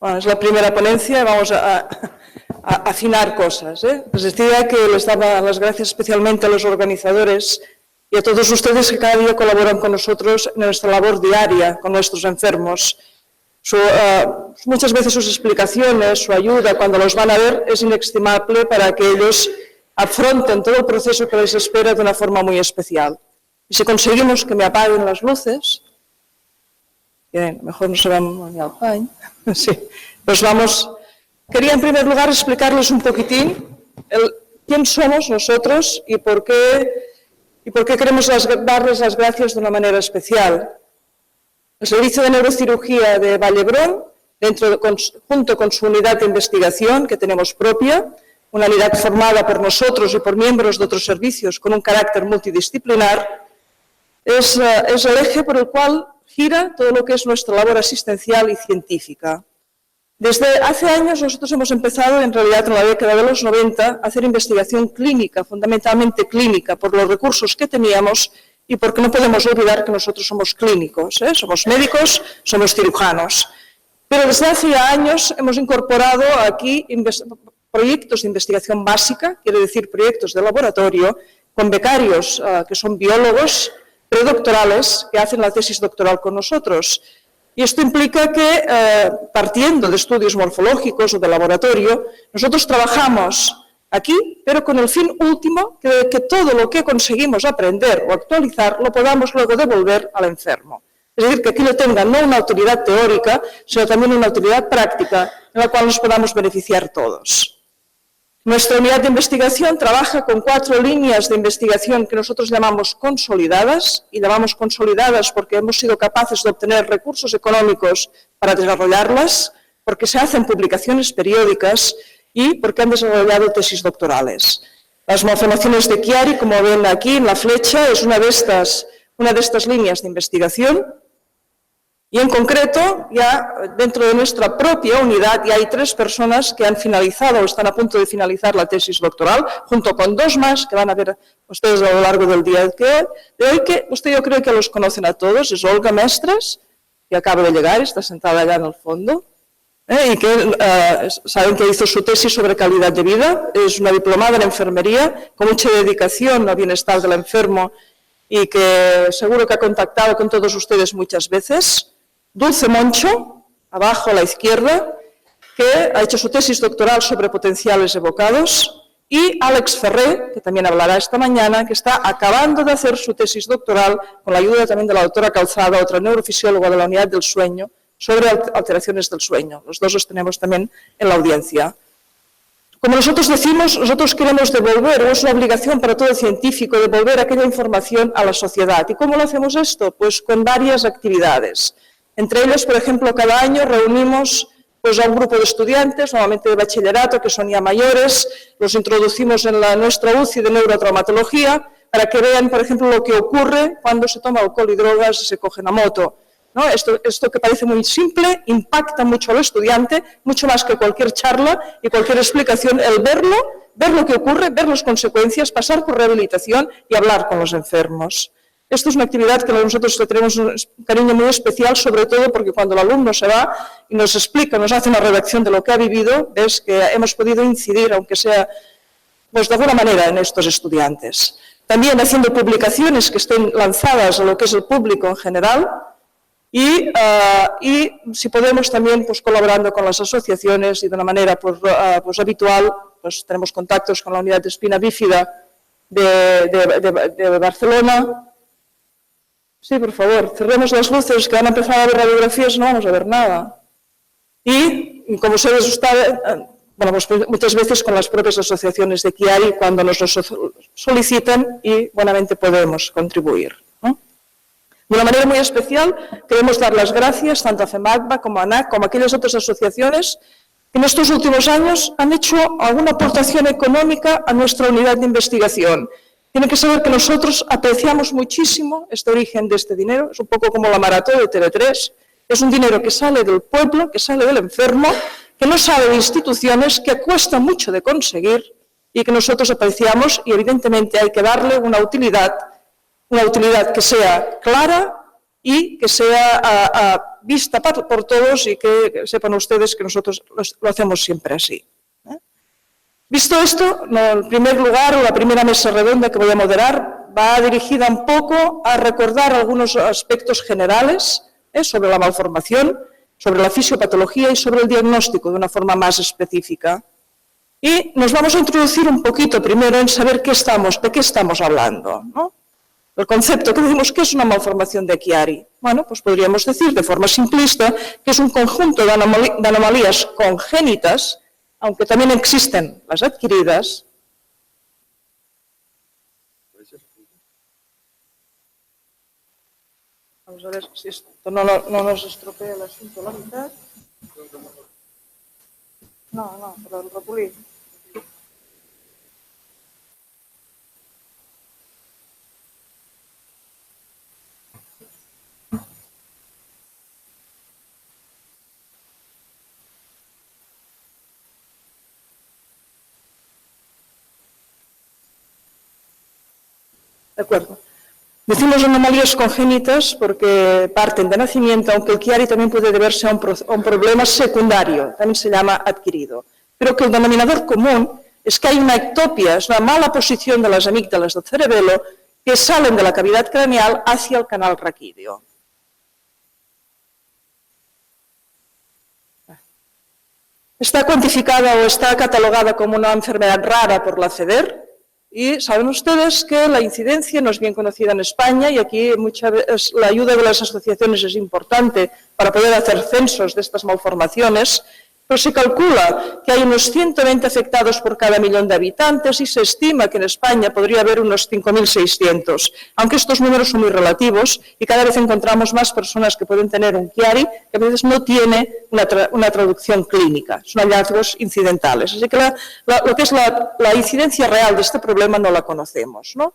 Bueno, es la primera ponencia y vamos a afinar cosas. Les decía que les daba las gracias especialmente a los organizadores y a todos ustedes que cada día colaboran con nosotros en nuestra labor diaria con nuestros enfermos. Muchas veces sus explicaciones, su ayuda, cuando los van a ver, es inestimable para que ellos afronten todo el proceso que les espera de una forma muy especial. Y si conseguimos que me apaguen las luces, que mejor no se van ni al paño, sí, pues vamos. Quería en primer lugar explicarles un poquitín quién somos nosotros y por qué queremos darles las gracias de una manera especial. El Servicio de Neurocirugía de Vall-d'Hebron, junto con su unidad de investigación que tenemos propia, una unidad formada por nosotros y por miembros de otros servicios con un carácter multidisciplinar, es el eje por el cual gira todo lo que es nuestra labor asistencial y científica. Desde hace años nosotros hemos empezado, en realidad en la década de los 90, a hacer investigación clínica, fundamentalmente clínica, por los recursos que teníamos y porque no podemos olvidar que nosotros somos clínicos, somos médicos, somos cirujanos. Pero desde hace ya años hemos incorporado aquí proyectos de investigación básica, quiere decir proyectos de laboratorio, con becarios que son biólogos predoctorales que hacen la tesis doctoral con nosotros. Y esto implica que, partiendo de estudios morfológicos o de laboratorio, nosotros trabajamos aquí, pero con el fin último de que todo lo que conseguimos aprender o actualizar lo podamos luego devolver al enfermo. Es decir, que aquí lo tengan no una utilidad teórica, sino también una utilidad práctica en la cual nos podamos beneficiar todos. Nuestra unidad de investigación trabaja con 4 líneas de investigación que nosotros llamamos consolidadas, y llamamos consolidadas porque hemos sido capaces de obtener recursos económicos para desarrollarlas, porque se hacen publicaciones periódicas y porque han desarrollado tesis doctorales. Las malformaciones de Chiari, como ven aquí en la flecha, es una de estas líneas de investigación. Y en concreto, ya dentro de nuestra propia unidad, ya hay 3 personas que han finalizado o están a punto de finalizar la tesis doctoral, junto con 2 más que van a ver ustedes a lo largo del día de hoy, que yo creo que los conocen a todos. Es Olga Mestres, que acaba de llegar, está sentada allá en el fondo, y que saben que hizo su tesis sobre calidad de vida. Es una diplomada en enfermería, con mucha dedicación al bienestar del enfermo y que seguro que ha contactado con todos ustedes muchas veces. Dulce Moncho, abajo a la izquierda, que ha hecho su tesis doctoral sobre potenciales evocados, y Alex Ferré, que también hablará esta mañana, que está acabando de hacer su tesis doctoral, con la ayuda también de la doctora Calzada, otra neurofisióloga de la unidad del sueño, sobre alteraciones del sueño. Los 2 los tenemos también en la audiencia. Como nosotros decimos, nosotros queremos devolver, es una obligación para todo científico, devolver aquella información a la sociedad. ¿Y cómo lo hacemos esto? Pues con varias actividades. Entre ellas, por ejemplo, cada año reunimos a un grupo de estudiantes, normalmente de bachillerato, que son ya mayores, los introducimos en nuestra UCI de neurotraumatología para que vean, por ejemplo, lo que ocurre cuando se toma alcohol y drogas y se coge una moto, ¿no? Esto que parece muy simple impacta mucho al estudiante, mucho más que cualquier charla y cualquier explicación, el verlo, ver lo que ocurre, ver las consecuencias, pasar por rehabilitación y hablar con los enfermos. Esto es una actividad que nosotros le tenemos un cariño muy especial, sobre todo porque cuando el alumno se va y nos explica, nos hace una redacción de lo que ha vivido, ves que hemos podido incidir, aunque sea de alguna manera, en estos estudiantes. También haciendo publicaciones que estén lanzadas a lo que es el público en general y si podemos también colaborando con las asociaciones y de una manera habitual, tenemos contactos con la unidad de espina bífida de Barcelona. Sí, por favor, cerremos las luces, que van a empezar a ver radiografías y no vamos a ver nada. Y como se les gusta, muchas veces con las propias asociaciones de Chiari, cuando nos lo solicitan y buenamente podemos contribuir, ¿no? De una manera muy especial, queremos dar las gracias tanto a FEMACBA como a ANAC, como a aquellas otras asociaciones que en estos últimos años han hecho alguna aportación económica a nuestra unidad de investigación. Tienen que saber que nosotros apreciamos muchísimo este origen de este dinero, es un poco como la maratón de TV3, es un dinero que sale del pueblo, que sale del enfermo, que no sale de instituciones, que cuesta mucho de conseguir y que nosotros apreciamos, y evidentemente hay que darle una utilidad que sea clara y que sea vista por todos y que sepan ustedes que nosotros lo hacemos siempre así. Visto esto, en primer lugar, la primera mesa redonda que voy a moderar va dirigida un poco a recordar algunos aspectos generales sobre la malformación, sobre la fisiopatología y sobre el diagnóstico de una forma más específica. Y nos vamos a introducir un poquito primero en saber de qué estamos hablando, ¿no? El concepto que decimos que es una malformación de Chiari. Bueno, pues podríamos decir de forma simplista que es un conjunto de anomalías congénitas, aunque también existen las adquiridas. Vamos a ver si esto no nos estropea el asunto a la mitad. No, pero el ratolí. De acuerdo. Decimos anomalías congénitas porque parten de nacimiento, aunque el Chiari también puede deberse a un problema secundario, también se llama adquirido. Pero que el denominador común es que hay una ectopia, es una mala posición de las amígdalas del cerebelo que salen de la cavidad craneal hacia el canal raquídeo. Está cuantificada o está catalogada como una enfermedad rara por la CEDER. Y saben ustedes que la incidencia no es bien conocida en España y aquí muchas veces la ayuda de las asociaciones es importante para poder hacer censos de estas malformaciones, pero se calcula que hay unos 120 afectados por cada millón de habitantes y se estima que en España podría haber unos 5.600, aunque estos números son muy relativos y cada vez encontramos más personas que pueden tener un Chiari que a veces no tiene una traducción clínica, son hallazgos incidentales. Así que lo que es la incidencia real de este problema no la conocemos, ¿no?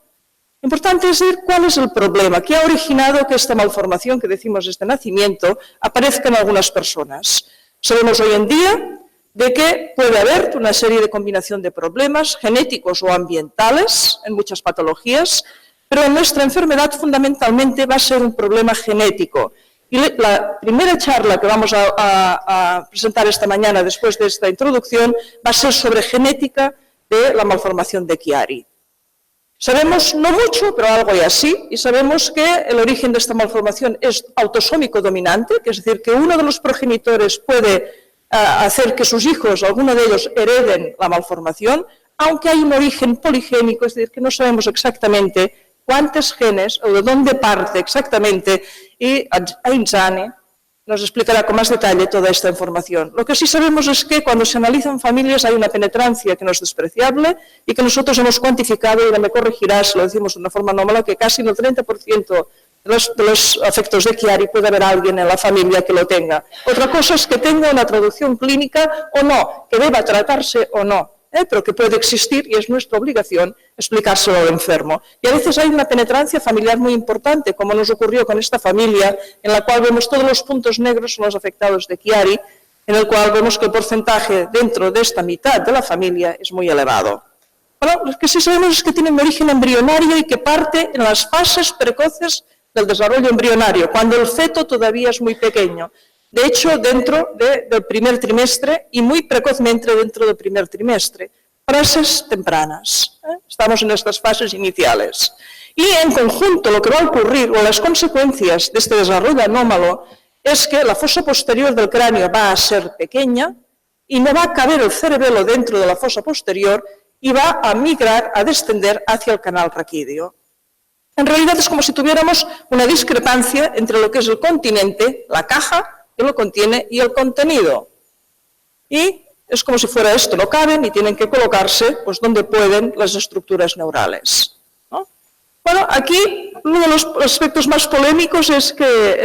Importante es ver cuál es el problema, qué ha originado que esta malformación que decimos desde nacimiento aparezca en algunas personas. Sabemos hoy en día de que puede haber una serie de combinación de problemas genéticos o ambientales en muchas patologías, pero en nuestra enfermedad fundamentalmente va a ser un problema genético. Y la primera charla que vamos a presentar esta mañana después de esta introducción va a ser sobre genética de la malformación de Chiari. Sabemos no mucho, pero algo y así, y sabemos que el origen de esta malformación es autosómico dominante, que es decir, que uno de los progenitores puede hacer que sus hijos, alguno de ellos, hereden la malformación, aunque hay un origen poligénico, es decir, que no sabemos exactamente cuántos genes o de dónde parte exactamente, y Ainzane nos explicará con más detalle toda esta información. Lo que sí sabemos es que cuando se analizan familias hay una penetrancia que no es despreciable y que nosotros hemos cuantificado, y me corregirá si lo decimos de una forma anómala, que casi en el 30% de los afectos de Chiari puede haber alguien en la familia que lo tenga. Otra cosa es que tenga una traducción clínica o no, que deba tratarse o no, pero que puede existir y es nuestra obligación explicárselo al enfermo. Y a veces hay una penetrancia familiar muy importante, como nos ocurrió con esta familia, en la cual vemos todos los puntos negros son los afectados de Chiari, en el cual vemos que el porcentaje dentro de esta mitad de la familia es muy elevado. Bueno, lo que sí sabemos es que tienen un origen embrionario y que parte en las fases precoces del desarrollo embrionario, cuando el feto todavía es muy pequeño. De hecho, dentro del primer trimestre y muy precozmente dentro del primer trimestre. Fases tempranas. Estamos en estas fases iniciales. Y en conjunto lo que va a ocurrir, o las consecuencias de este desarrollo anómalo, es que la fosa posterior del cráneo va a ser pequeña y no va a caber el cerebelo dentro de la fosa posterior y va a migrar, a descender hacia el canal raquídeo. En realidad es como si tuviéramos una discrepancia entre lo que es el continente, la caja, que lo contiene, y el contenido. Y es como si fuera esto, no caben y tienen que colocarse pues, donde pueden las estructuras neurales, ¿no? Bueno, aquí uno de los aspectos más polémicos es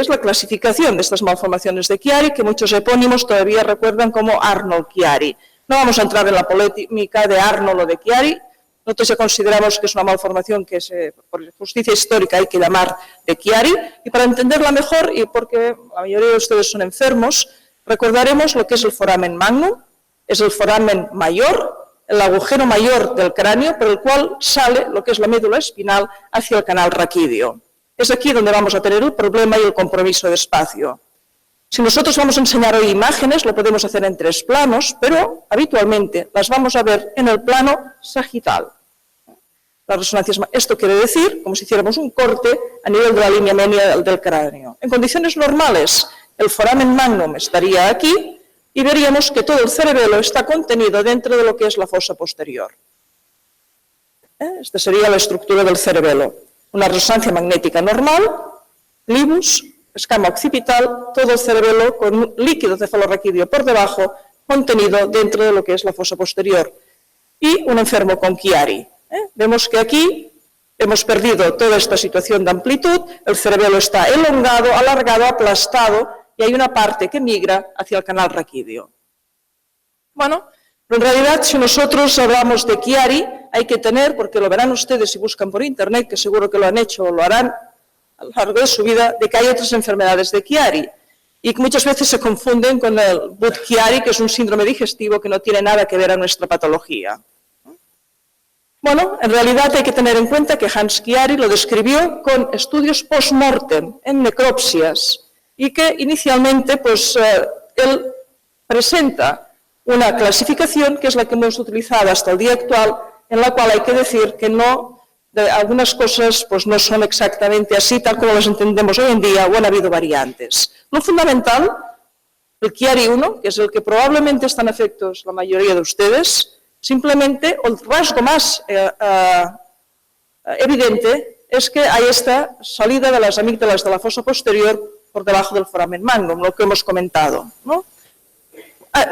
la clasificación de estas malformaciones de Chiari, que muchos epónimos todavía recuerdan como Arnold-Chiari. No vamos a entrar en la polémica de Arnold o de Chiari. Nosotros ya consideramos que es una malformación que por justicia histórica hay que llamar de Chiari, y para entenderla mejor, y porque la mayoría de ustedes son enfermos, recordaremos lo que es el foramen magnum, es el foramen mayor, el agujero mayor del cráneo, por el cual sale lo que es la médula espinal hacia el canal raquídeo. Es aquí donde vamos a tener el problema y el compromiso de espacio. Si nosotros vamos a enseñar hoy imágenes, lo podemos hacer en 3 planos, pero habitualmente las vamos a ver en el plano sagital. La resonancia, esto quiere decir, como si hiciéramos un corte a nivel de la línea media del cráneo. En condiciones normales, el foramen magnum estaría aquí y veríamos que todo el cerebelo está contenido dentro de lo que es la fosa posterior. Esta sería la estructura del cerebelo. Una resonancia magnética normal, libus, escama occipital, todo el cerebelo con un líquido cefalorraquídeo por debajo, contenido dentro de lo que es la fosa posterior. Y un enfermo con Chiari. Vemos que aquí hemos perdido toda esta situación de amplitud, el cerebelo está elongado, alargado, aplastado, y hay una parte que migra hacia el canal raquídeo. Bueno, pero en realidad si nosotros hablamos de Chiari, hay que tener, porque lo verán ustedes si buscan por internet, que seguro que lo han hecho o lo harán a lo largo de su vida, de que hay otras enfermedades de Chiari y que muchas veces se confunden con el Budd-Chiari, que es un síndrome digestivo que no tiene nada que ver a nuestra patología. Bueno, en realidad hay que tener en cuenta que Hans Chiari lo describió con estudios post-mortem en necropsias y que inicialmente pues, él presenta una clasificación que es la que hemos utilizado hasta el día actual, en la cual hay que decir que no, algunas cosas pues, no son exactamente así, tal como las entendemos hoy en día, o han habido variantes. Lo fundamental, el Chiari 1, que es el que probablemente están afectos la mayoría de ustedes, simplemente el rasgo más evidente es que hay esta salida de las amígdalas de la fosa posterior por debajo del foramen magnum, lo que hemos comentado, ¿no?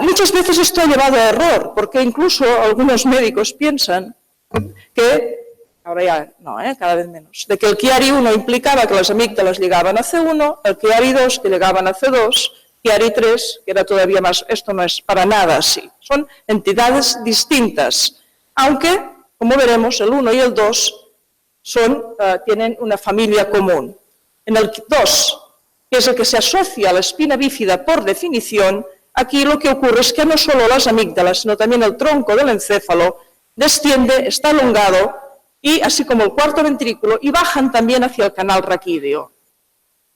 Muchas veces esto ha llevado a error, porque incluso algunos médicos piensan que, ahora ya no, cada vez menos, de que el Chiari 1 implicaba que las amígdalas llegaban a C1, el Chiari 2 que llegaban a C2, Chiari 3 que era todavía más, esto no es para nada así, son entidades distintas, aunque, como veremos, el 1 y el 2 tienen una familia común. En el 2, que es el que se asocia a la espina bífida por definición, aquí lo que ocurre es que no solo las amígdalas, sino también el tronco del encéfalo desciende, está elongado, y así como el cuarto ventrículo, y bajan también hacia el canal raquídeo.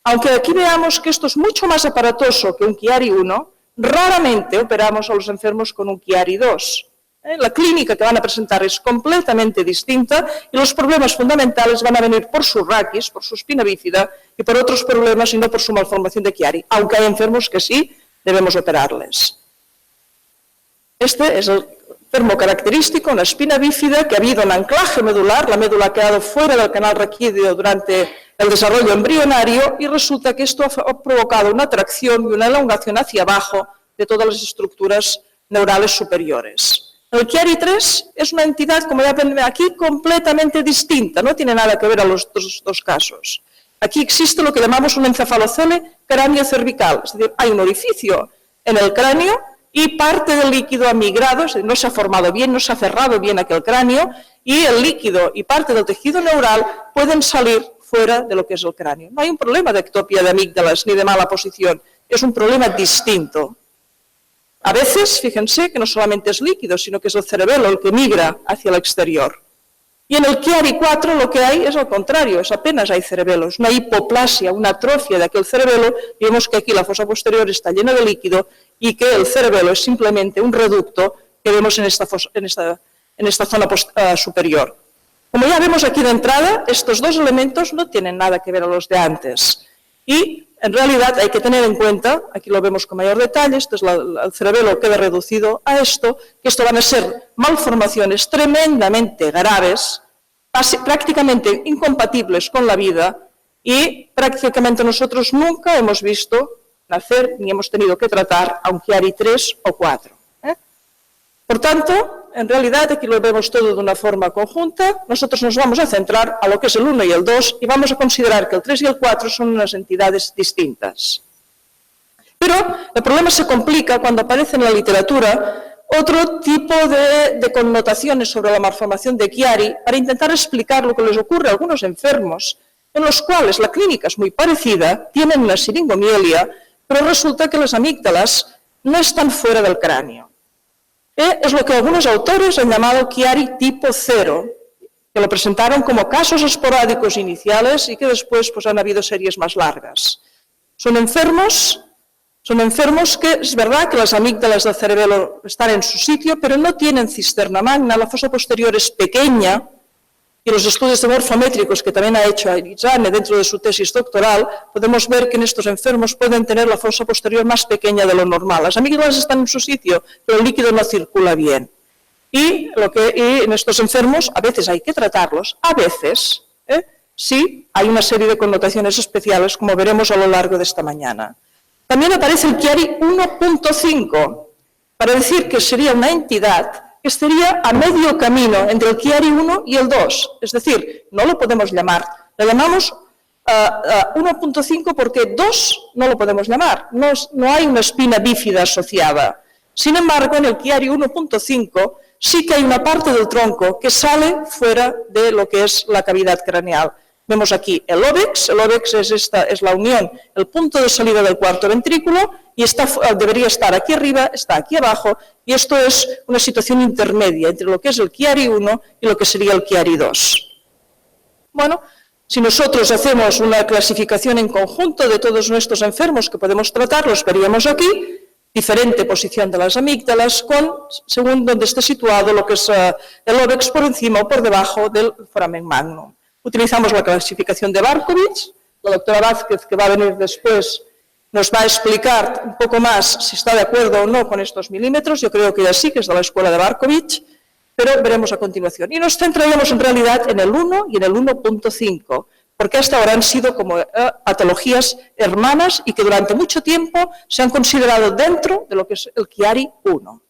Aunque aquí veamos que esto es mucho más aparatoso que un Chiari 1, raramente operamos a los enfermos con un Chiari 2. La clínica que van a presentar es completamente distinta y los problemas fundamentales van a venir por su raquis, por su espina bífida y por otros problemas y no por su malformación de Chiari, aunque hay enfermos que sí debemos operarles. Este es el enfermo característico, una espina bífida que ha habido un anclaje medular, la médula ha quedado fuera del canal raquídeo durante el desarrollo embrionario y resulta que esto ha provocado una tracción y una elongación hacia abajo de todas las estructuras neurales superiores. El Chiari 3 es una entidad, como ya ven aquí, completamente distinta, no tiene nada que ver a los dos casos. Aquí existe lo que llamamos un encefalocele cráneo-cervical, es decir, hay un orificio en el cráneo y parte del líquido ha migrado, es decir, no se ha formado bien, no se ha cerrado bien aquel cráneo y el líquido y parte del tejido neural pueden salir fuera de lo que es el cráneo. No hay un problema de ectopia de amígdalas ni de mala posición, es un problema distinto. A veces, fíjense que no solamente es líquido, sino que es el cerebelo el que migra hacia el exterior. Y en el Chiari 4 lo que hay es al contrario, es apenas hay cerebelos, una hipoplasia, una atrofia de aquel cerebelo, y vemos que aquí la fosa posterior está llena de líquido y que el cerebelo es simplemente un reducto que vemos en esta zona superior. Como ya vemos aquí de entrada, estos dos elementos no tienen nada que ver a los de antes. Y en realidad hay que tener en cuenta, aquí lo vemos con mayor detalle, esto es el cerebelo queda reducido a esto, que esto van a ser malformaciones tremendamente graves, prácticamente incompatibles con la vida y prácticamente nosotros nunca hemos visto nacer ni hemos tenido que tratar a un Chiari 3 o 4. Por tanto, en realidad aquí lo vemos todo de una forma conjunta, nosotros nos vamos a centrar a lo que es el 1 y el 2 y vamos a considerar que el 3 y el 4 son unas entidades distintas. Pero el problema se complica cuando aparece en la literatura otro tipo de connotaciones sobre la malformación de Chiari para intentar explicar lo que les ocurre a algunos enfermos en los cuales la clínica es muy parecida, tienen una siringomielia, pero resulta que las amígdalas no están fuera del cráneo. Es lo que algunos autores han llamado Chiari tipo 0, que lo presentaron como casos esporádicos iniciales y que después pues, han habido series más largas. Son enfermos Son enfermos que es verdad que las amígdalas del cerebelo están en su sitio, pero no tienen cisterna magna, la fosa posterior es pequeña, y los estudios de morfométricos que también ha hecho Arizane dentro de su tesis doctoral, podemos ver que en estos enfermos pueden tener la fosa posterior más pequeña de lo normal. Las amígdalas están en su sitio, pero el líquido no circula bien. Y en estos enfermos a veces hay que tratarlos, a veces, sí hay una serie de connotaciones especiales, como veremos a lo largo de esta mañana. También aparece el Chiari 1.5, para decir que sería una entidad que estaría a medio camino entre el Chiari 1 y el 2. Es decir, no lo podemos llamar, lo llamamos 1.5 porque 2 no lo podemos llamar, no hay una espina bífida asociada. Sin embargo, en el Chiari 1.5 sí que hay una parte del tronco que sale fuera de lo que es la cavidad craneal. Vemos aquí el óbex es la unión, el punto de salida del cuarto ventrículo y debería estar aquí arriba, está aquí abajo y esto es una situación intermedia entre lo que es el Chiari 1 y lo que sería el Chiari 2. Bueno, si nosotros hacemos una clasificación en conjunto de todos nuestros enfermos que podemos tratar, los veríamos aquí, diferente posición de las amígdalas según donde esté situado lo que es el óbex por encima o por debajo del foramen magnum. Utilizamos la clasificación de Barkovich, la doctora Vázquez, que va a venir después, nos va a explicar un poco más si está de acuerdo o no con estos milímetros, yo creo que ya sí, que es de la escuela de Barkovich, pero veremos a continuación. Y nos centraremos en realidad en el 1 y en el 1.5, porque hasta ahora han sido como patologías hermanas y que durante mucho tiempo se han considerado dentro de lo que es el Chiari 1.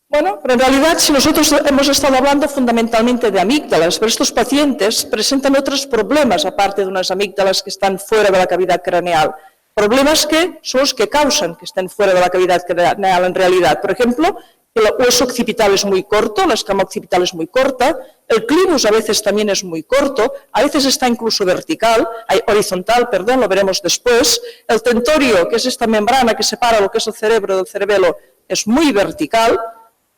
Bueno, pero en realidad si nosotros hemos estado hablando fundamentalmente de amígdalas, pero estos pacientes presentan otros problemas aparte de unas amígdalas que están fuera de la cavidad craneal. Problemas que son los que causan que estén fuera de la cavidad craneal en realidad. Por ejemplo, el hueso occipital es muy corto, la escama occipital es muy corta, el clivus a veces también es muy corto, a veces está incluso horizontal, lo veremos después. El tentorio, que es esta membrana que separa lo que es el cerebro del cerebelo, es muy vertical.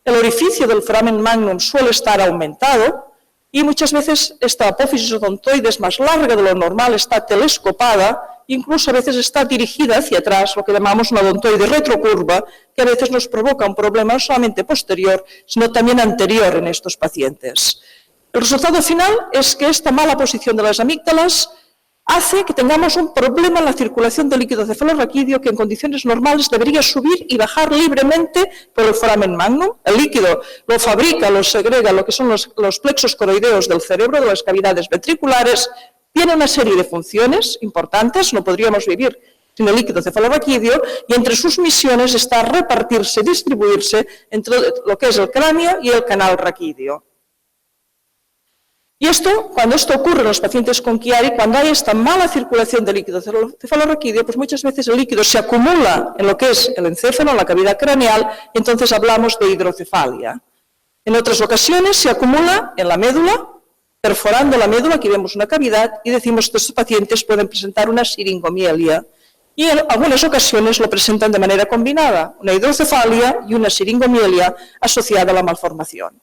El orificio del foramen magnum suele estar aumentado y muchas veces esta apófisis odontoide es más larga de lo normal, está telescopada, incluso a veces está dirigida hacia atrás, lo que llamamos una odontoide retrocurva, que a veces nos provoca un problema no solamente posterior, sino también anterior en estos pacientes. El resultado final es que esta mala posición de las amígdalas hace que tengamos un problema en la circulación del líquido cefalorraquídeo que en condiciones normales debería subir y bajar libremente por el foramen magnum. El líquido lo fabrica, lo segrega lo que son los plexos coroideos del cerebro, de las cavidades ventriculares. Tiene una serie de funciones importantes, no podríamos vivir sin el líquido cefalorraquídeo, y entre sus misiones está repartirse, distribuirse entre lo que es el cráneo y el canal raquídeo. Y cuando esto ocurre en los pacientes con Chiari, cuando hay esta mala circulación de líquido cefalorraquídeo, pues muchas veces el líquido se acumula en lo que es el encéfalo, en la cavidad craneal, y entonces hablamos de hidrocefalia. En otras ocasiones se acumula en la médula, perforando la médula, aquí vemos una cavidad, y decimos que estos pacientes pueden presentar una siringomielia. Y en algunas ocasiones lo presentan de manera combinada, una hidrocefalia y una siringomielia asociada a la malformación.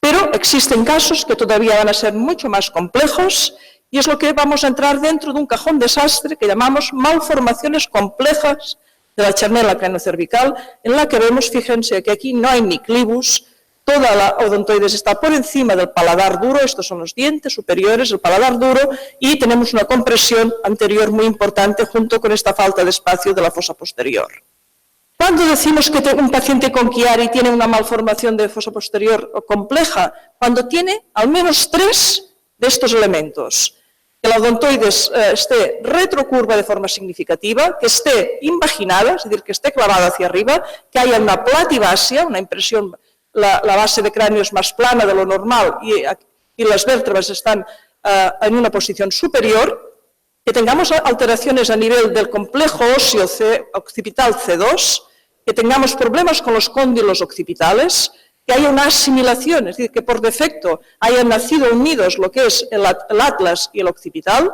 Pero existen casos que todavía van a ser mucho más complejos y es lo que vamos a entrar dentro de un cajón desastre que llamamos malformaciones complejas de la charnela craneocervical, en la que vemos, fíjense que aquí no hay ni clivus, toda la odontoides está por encima del paladar duro, estos son los dientes superiores, el paladar duro, y tenemos una compresión anterior muy importante junto con esta falta de espacio de la fosa posterior. ¿Cuándo decimos que un paciente con Chiari tiene una malformación de fosa posterior compleja? Cuando tiene al menos 3 de estos elementos. Que la odontoides esté retrocurva de forma significativa, que esté invaginada, es decir, que esté clavada hacia arriba, que haya una platibasia, una impresión, la base de cráneo es más plana de lo normal y las vértebras están en una posición superior, que tengamos alteraciones a nivel del complejo óseo occipital C2, que tengamos problemas con los cóndilos occipitales, que haya una asimilación, es decir, que por defecto hayan nacido unidos lo que es el atlas y el occipital,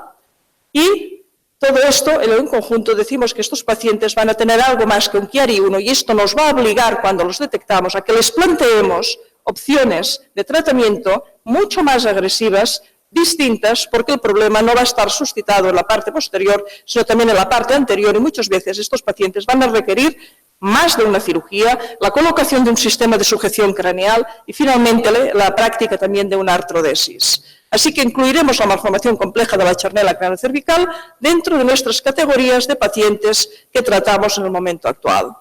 y todo esto, en conjunto, decimos que estos pacientes van a tener algo más que un Chiari 1 y esto nos va a obligar, cuando los detectamos, a que les planteemos opciones de tratamiento mucho más agresivas distintas porque el problema no va a estar suscitado en la parte posterior, sino también en la parte anterior y muchas veces estos pacientes van a requerir más de una cirugía, la colocación de un sistema de sujeción craneal y finalmente la práctica también de una artrodesis. Así que incluiremos la malformación compleja de la charnela craneocervical dentro de nuestras categorías de pacientes que tratamos en el momento actual.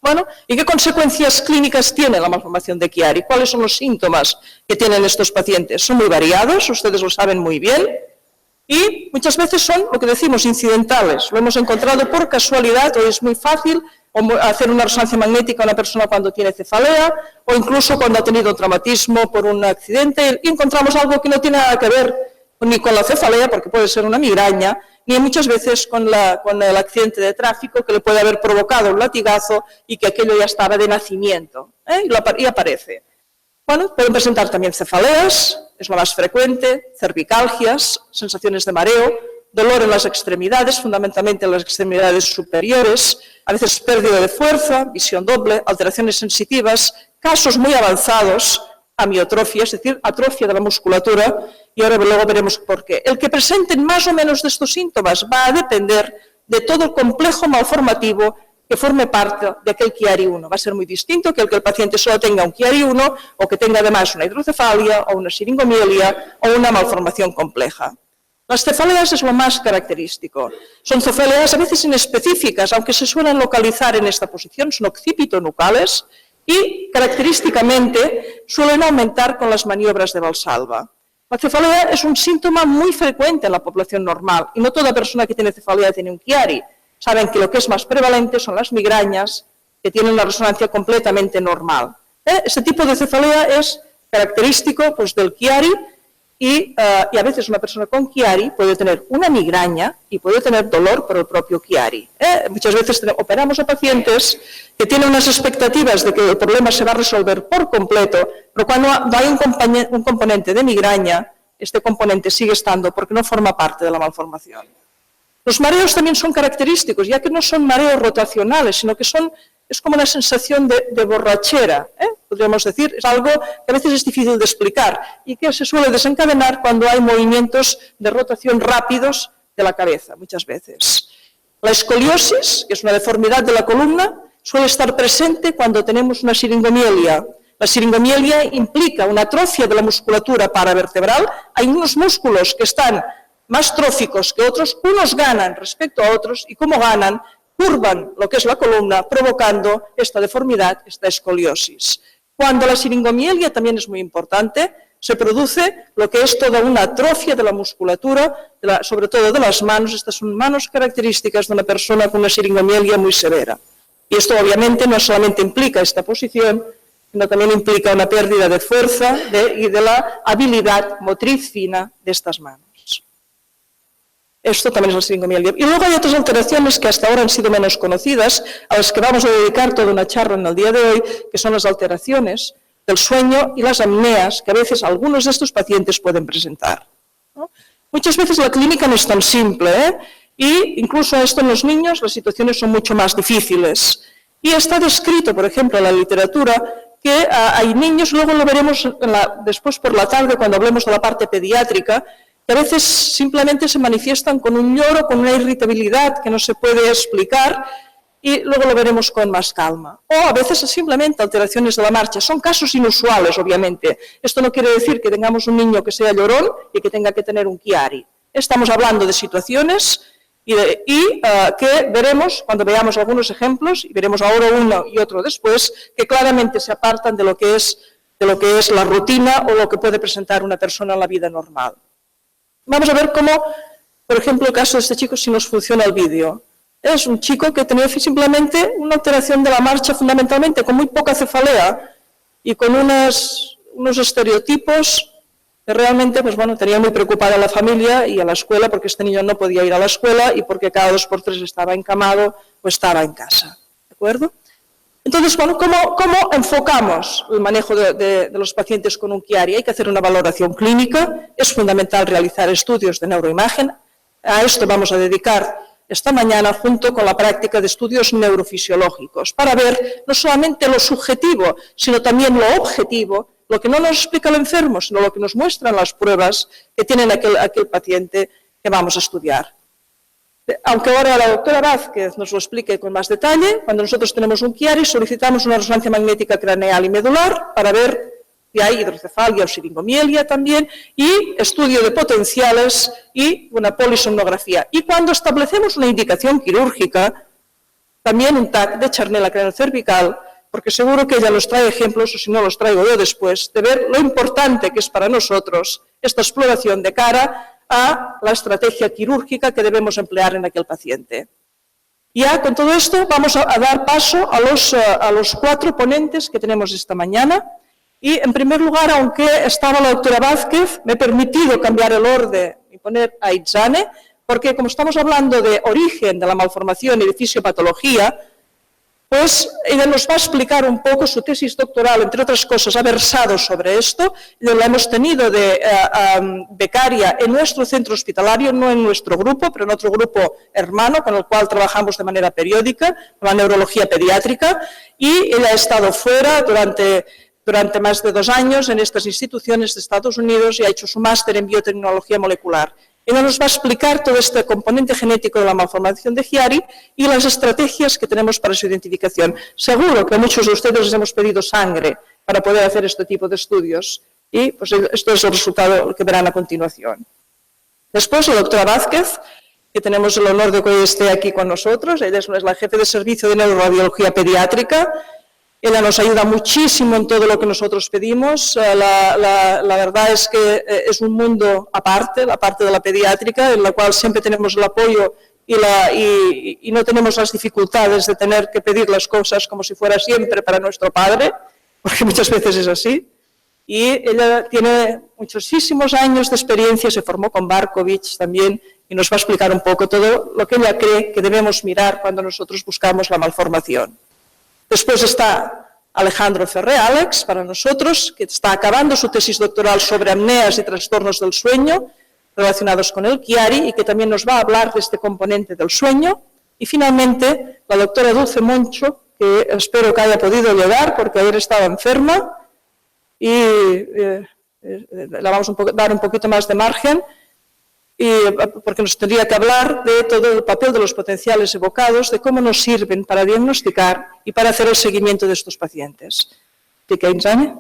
Bueno, ¿y qué consecuencias clínicas tiene la malformación de Chiari? ¿Cuáles son los síntomas que tienen estos pacientes? Son muy variados, ustedes lo saben muy bien, y muchas veces son, lo que decimos, incidentales. Lo hemos encontrado por casualidad, o es muy fácil hacer una resonancia magnética a una persona cuando tiene cefalea, o incluso cuando ha tenido un traumatismo por un accidente, y encontramos algo que no tiene nada que ver ni con la cefalea, porque puede ser una migraña, ni muchas veces con el accidente de tráfico que le puede haber provocado un latigazo y que aquello ya estaba de nacimiento, y aparece. Bueno, pueden presentar también cefaleas, es lo más frecuente, cervicalgias, sensaciones de mareo, dolor en las extremidades, fundamentalmente en las extremidades superiores, a veces pérdida de fuerza, visión doble, alteraciones sensitivas, casos muy avanzados, amiotrofia, es decir, atrofia de la musculatura, y ahora luego veremos por qué. El que presenten más o menos de estos síntomas va a depender de todo el complejo malformativo que forme parte de aquel Chiari 1. Va a ser muy distinto que el paciente solo tenga un Chiari 1 o que tenga además una hidrocefalia o una siringomielia o una malformación compleja. Las cefaleas es lo más característico. Son cefaleas a veces inespecíficas, aunque se suelen localizar en esta posición, son occipito-nucales y característicamente suelen aumentar con las maniobras de Valsalva. La cefalea es un síntoma muy frecuente en la población normal y no toda persona que tiene cefalea tiene un Chiari. Saben que lo que es más prevalente son las migrañas, que tienen una resonancia completamente normal. Este tipo de cefalea es característico pues, del Chiari y a veces una persona con Chiari puede tener una migraña y puede tener dolor por el propio Chiari. Muchas veces operamos a pacientes que tienen unas expectativas de que el problema se va a resolver por completo, pero cuando hay un componente de migraña, este componente sigue estando porque no forma parte de la malformación. Los mareos también son característicos, ya que no son mareos rotacionales, sino que es como una sensación de borrachera, podríamos decir. Es algo que a veces es difícil de explicar y que se suele desencadenar cuando hay movimientos de rotación rápidos de la cabeza, muchas veces. La escoliosis, que es una deformidad de la columna, suele estar presente cuando tenemos una siringomielia. La siringomielia implica una atrofia de la musculatura paravertebral. Hay unos músculos que están más tróficos que otros, unos ganan respecto a otros y como ganan, curvan lo que es la columna, provocando esta deformidad, esta escoliosis. Cuando la siringomielia también es muy importante, se produce lo que es toda una atrofia de la musculatura, sobre todo de las manos. Estas son manos características de una persona con una siringomielia muy severa. Y esto obviamente no solamente implica esta posición, sino también implica una pérdida de fuerza y de la habilidad motriz fina de estas manos. Esto también es la siringomielia. Y luego hay otras alteraciones que hasta ahora han sido menos conocidas, a las que vamos a dedicar toda una charla en el día de hoy, que son las alteraciones del sueño y las apneas que a veces algunos de estos pacientes pueden presentar, ¿no? Muchas veces la clínica no es tan simple, y incluso esto en los niños las situaciones son mucho más difíciles. Y está descrito, por ejemplo, en la literatura, que hay niños, luego lo veremos después por la tarde cuando hablemos de la parte pediátrica, que a veces simplemente se manifiestan con un lloro, con una irritabilidad que no se puede explicar, y luego lo veremos con más calma. O a veces simplemente alteraciones de la marcha. Son casos inusuales, obviamente. Esto no quiere decir que tengamos un niño que sea llorón y que tenga que tener un Chiari. Estamos hablando de situaciones que veremos cuando veamos algunos ejemplos, y veremos ahora uno y otro después, que claramente se apartan de lo que es la rutina o lo que puede presentar una persona en la vida normal. Vamos a ver cómo, por ejemplo, el caso de este chico, si nos funciona el vídeo. Es un chico que tenía simplemente una alteración de la marcha, fundamentalmente con muy poca cefalea y con unos estereotipos que realmente, pues bueno, tenía muy preocupada a la familia y a la escuela, porque este niño no podía ir a la escuela y porque cada 2 por 3 estaba encamado o estaba en casa. ¿De acuerdo? Entonces, bueno, ¿cómo enfocamos el manejo de los pacientes con un Chiari? Hay que hacer una valoración clínica, es fundamental realizar estudios de neuroimagen. A esto vamos a dedicar esta mañana junto con la práctica de estudios neurofisiológicos para ver no solamente lo subjetivo, sino también lo objetivo lo que no nos explica el enfermo, sino lo que nos muestran las pruebas que tiene aquel paciente que vamos a estudiar. Aunque ahora la doctora Vázquez nos lo explique con más detalle, cuando nosotros tenemos un Chiari solicitamos una resonancia magnética craneal y medular para ver si hay hidrocefalia o siringomielia también, y estudio de potenciales y una polisomnografía. Y cuando establecemos una indicación quirúrgica, también un TAC de charnela craneocervical, porque seguro que ella nos trae ejemplos, o si no los traigo yo después, de ver lo importante que es para nosotros esta exploración de cara a la estrategia quirúrgica que debemos emplear en aquel paciente. Ya con todo esto vamos a dar paso a los 4 ponentes que tenemos esta mañana. Y en primer lugar, aunque estaba la doctora Vázquez, me he permitido cambiar el orden y poner a Itzane, porque como estamos hablando de origen de la malformación y de fisiopatología, pues ella nos va a explicar un poco su tesis doctoral, entre otras cosas, ha versado sobre esto, la hemos tenido de becaria en nuestro centro hospitalario, no en nuestro grupo, pero en otro grupo hermano con el cual trabajamos de manera periódica, con la neurología pediátrica, y ella ha estado fuera durante más de 2 años en estas instituciones de Estados Unidos y ha hecho su máster en biotecnología molecular. Ella nos va a explicar todo este componente genético de la malformación de Chiari y las estrategias que tenemos para su identificación. Seguro que a muchos de ustedes les hemos pedido sangre para poder hacer este tipo de estudios y pues esto es el resultado que verán a continuación. Después la doctora Vázquez, que tenemos el honor de que hoy esté aquí con nosotros. Ella es la jefe de servicio de neuroradiología pediátrica. Ella nos ayuda muchísimo en todo lo que nosotros pedimos. La verdad es que es un mundo aparte, la parte de la pediátrica, en la cual siempre tenemos el apoyo y no tenemos las dificultades de tener que pedir las cosas como si fuera siempre para nuestro padre, porque muchas veces es así. Y ella tiene muchísimos años de experiencia, se formó con Barkovich también, y nos va a explicar un poco todo lo que ella cree que debemos mirar cuando nosotros buscamos la malformación. Después está Alejandro Ferré, Alex, para nosotros, que está acabando su tesis doctoral sobre apneas y trastornos del sueño relacionados con el Chiari y que también nos va a hablar de este componente del sueño. Y finalmente, la doctora Dulce Moncho, que espero que haya podido llegar porque ayer estaba enferma y le vamos a dar un poquito más de margen, porque nos tendría que hablar de todo el papel de los potenciales evocados, de cómo nos sirven para diagnosticar y para hacer el seguimiento de estos pacientes. ¿Te quedas, Jane?